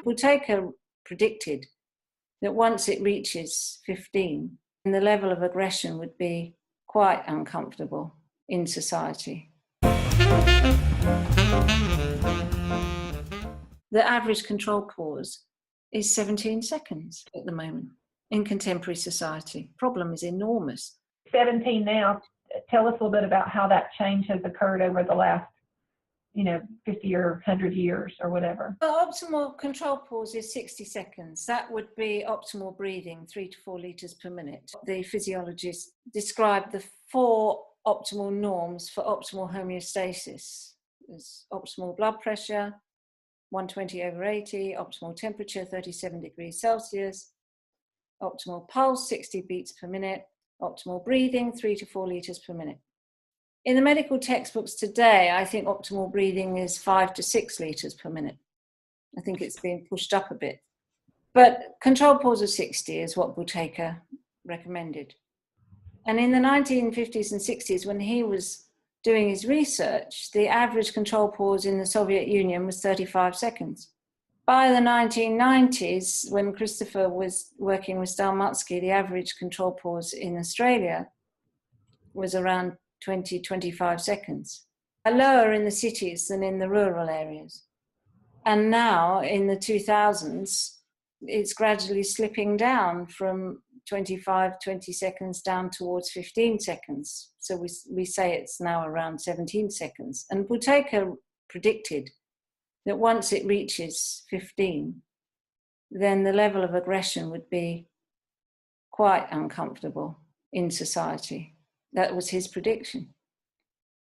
Buteyko predicted that once it reaches 15, the level of aggression would be quite uncomfortable in society. The average control pause is 17 seconds at the moment in contemporary society. Problem is enormous. 17 now. Tell us a little bit about how that change has occurred over the last 50 or 100 years or whatever. The optimal control pause is 60 seconds. That would be optimal breathing, 3 to 4 litres per minute. The physiologists describe the 4 optimal norms for optimal homeostasis. There's optimal blood pressure, 120/80, optimal temperature, 37 degrees Celsius, optimal pulse, 60 beats per minute, optimal breathing, 3 to 4 litres per minute. In the medical textbooks today, I think optimal breathing is 5 to 6 litres per minute. I think it's been pushed up a bit. But control pause of 60 is what Buteyko recommended. And in the 1950s and 60s, when he was doing his research, the average control pause in the Soviet Union was 35 seconds. By the 1990s, when Christopher was working with Stalmatsky, the average control pause in Australia was around 20-25 seconds, lower in the cities than in the rural areas. And now in the 2000s, it's gradually slipping down from 20 seconds down towards 15 seconds. So we say it's now around 17 seconds. And Buteyko predicted that once it reaches 15, then the level of aggression would be quite uncomfortable in society. That was his prediction.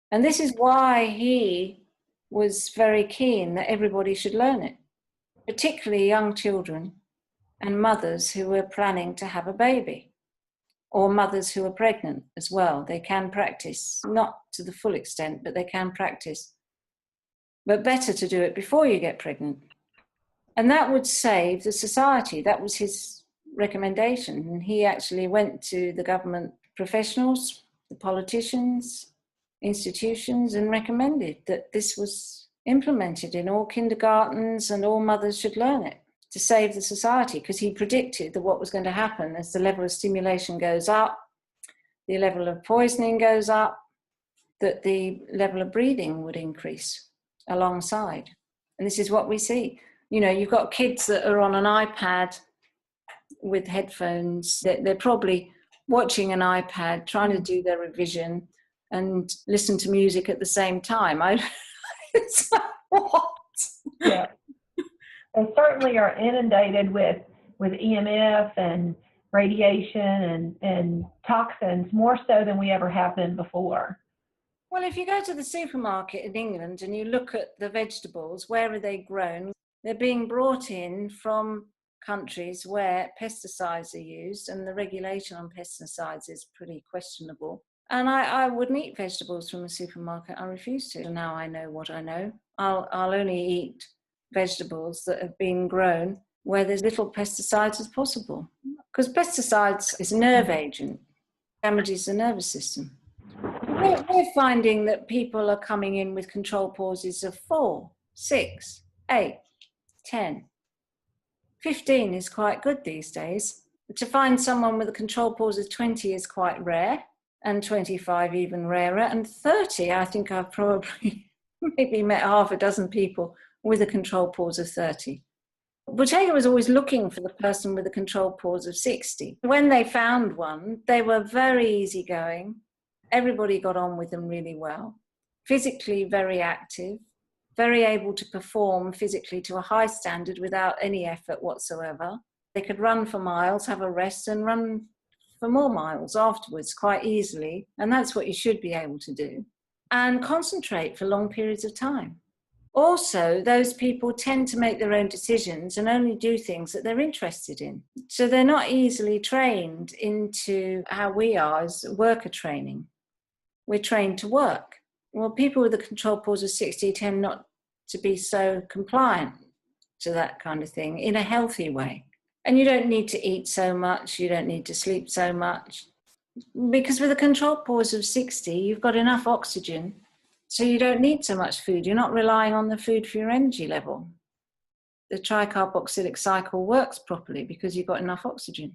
And this is why he was very keen that everybody should learn it, particularly young children and mothers who were planning to have a baby, or mothers who are pregnant as well. They can practice, not to the full extent, but they can practice. But better to do it before you get pregnant. And that would save the society. That was his recommendation. And he actually went to the government professionals, the politicians, institutions, and recommended that this was implemented in all kindergartens and all mothers should learn it to save the society, because he predicted that what was going to happen as the level of stimulation goes up, the level of poisoning goes up, that the level of breathing would increase alongside. And this is what we see. You've got kids that are on an iPad with headphones. They're probably watching an iPad, trying to do their revision and listen to music at the same time. It's like, what? Yeah. They certainly are inundated with EMF and radiation and toxins, more so than we ever have been before. Well, if you go to the supermarket in England and you look at the vegetables, where are they grown? They're being brought in from countries where pesticides are used, and the regulation on pesticides is pretty questionable. And I wouldn't eat vegetables from a supermarket. I refuse to. Now I know what I know. I'll only eat vegetables that have been grown where there's little pesticides as possible. Because pesticides is a nerve agent, damages the nervous system. We're finding that people are coming in with control pauses of 4, 6, 8, 10. 15 is quite good these days. To find someone with a control pause of 20 is quite rare, and 25 even rarer, and 30, I think I've probably maybe met half a dozen people with a control pause of 30. Buteyko was always looking for the person with a control pause of 60. When they found one, they were very easygoing. Everybody got on with them really well. Physically very active, very able to perform physically to a high standard without any effort whatsoever. They could run for miles, have a rest, and run for more miles afterwards quite easily. And that's what you should be able to do. And concentrate for long periods of time. Also, those people tend to make their own decisions and only do things that they're interested in. So they're not easily trained into how we are as worker training. We're trained to work. Well, people with a control pause of 60 tend not to be so compliant to that kind of thing in a healthy way. And you don't need to eat so much, you don't need to sleep so much. Because with a control pause of 60, you've got enough oxygen, so you don't need so much food. You're not relying on the food for your energy level. the tricarboxylic cycle works properly because you've got enough oxygen.